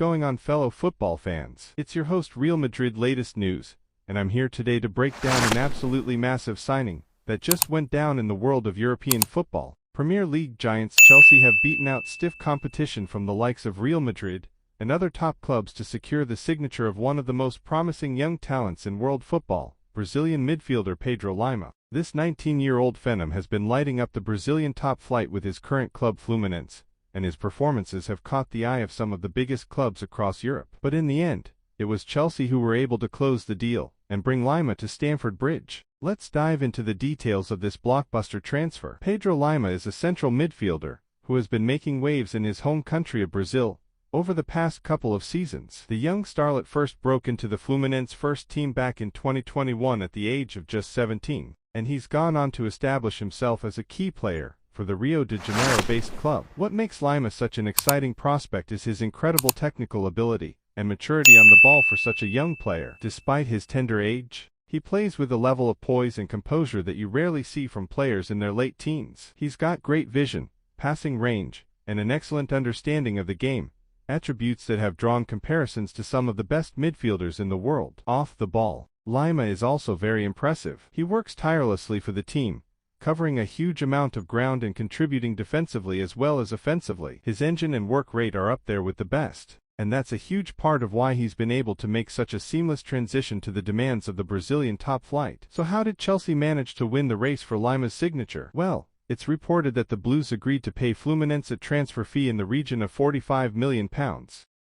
going on, fellow football fans? It's your host, Real Madrid latest news, and I'm here today to break down an absolutely massive signing that just went down in the world of European football. Premier League giants Chelsea have beaten out stiff competition from the likes of Real Madrid and other top clubs to secure the signature of one of the most promising young talents in world football, Brazilian midfielder Pedro Lima. This 19-year-old phenom has been lighting up the Brazilian top flight with his current club Fluminense, and his performances have caught the eye of some of the biggest clubs across Europe. But in the end, it was Chelsea who were able to close the deal and bring Lima to Stamford Bridge. Let's dive into the details of this blockbuster transfer. Pedro Lima is a central midfielder who has been making waves in his home country of Brazil over the past couple of seasons. The young starlet first broke into the Fluminense first team back in 2021 at the age of just 17, and he's gone on to establish himself as a key player for the Rio de Janeiro-based club. What makes Lima such an exciting prospect is his incredible technical ability and maturity on the ball for such a young player. Despite his tender age, he plays with a level of poise and composure that you rarely see from players in their late teens. He's got great vision, passing range, and an excellent understanding of the game, attributes that have drawn comparisons to some of the best midfielders in the world. Off the ball, Lima is also very impressive. He works tirelessly for the team, covering a huge amount of ground and contributing defensively as well as offensively. His engine and work rate are up there with the best, and that's a huge part of why he's been able to make such a seamless transition to the demands of the Brazilian top flight. So how did Chelsea manage to win the race for Lima's signature? Well, it's reported that the Blues agreed to pay Fluminense a transfer fee in the region of £45 million,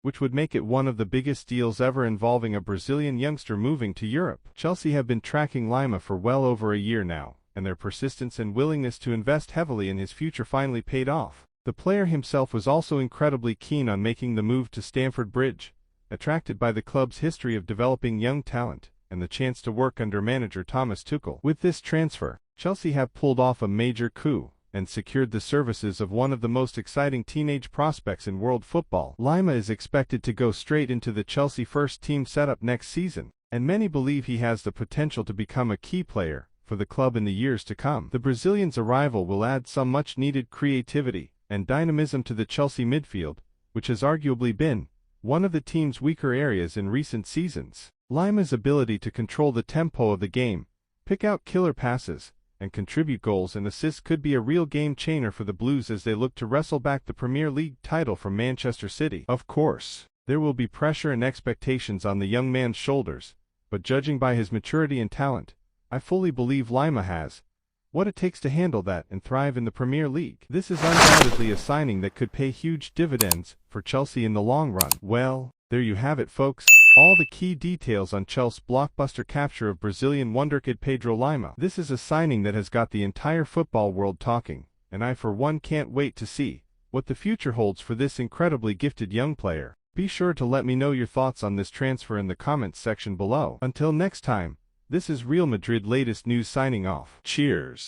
which would make it one of the biggest deals ever involving a Brazilian youngster moving to Europe. Chelsea have been tracking Lima for well over a year now, and their persistence and willingness to invest heavily in his future finally paid off. The player himself was also incredibly keen on making the move to Stamford Bridge, attracted by the club's history of developing young talent and the chance to work under manager Thomas Tuchel. With this transfer, Chelsea have pulled off a major coup and secured the services of one of the most exciting teenage prospects in world football. Lima is expected to go straight into the Chelsea first team setup next season, and many believe he has the potential to become a key player for the club in the years to come. The Brazilian's arrival will add some much-needed creativity and dynamism to the Chelsea midfield, which has arguably been one of the team's weaker areas in recent seasons. Lima's ability to control the tempo of the game, pick out killer passes, and contribute goals and assists could be a real game-changer for the Blues as they look to wrestle back the Premier League title from Manchester City. Of course, there will be pressure and expectations on the young man's shoulders, but judging by his maturity and talent, I fully believe Lima has what it takes to handle that and thrive in the Premier League. This is undoubtedly a signing that could pay huge dividends for Chelsea in the long run. Well, there you have it, folks. All the key details on Chelsea's blockbuster capture of Brazilian wonderkid Pedro Lima. This is a signing that has got the entire football world talking, and I for one can't wait to see what the future holds for this incredibly gifted young player. Be sure to let me know your thoughts on this transfer in the comments section below. Until next time, this is Real Madrid latest news signing off. Cheers.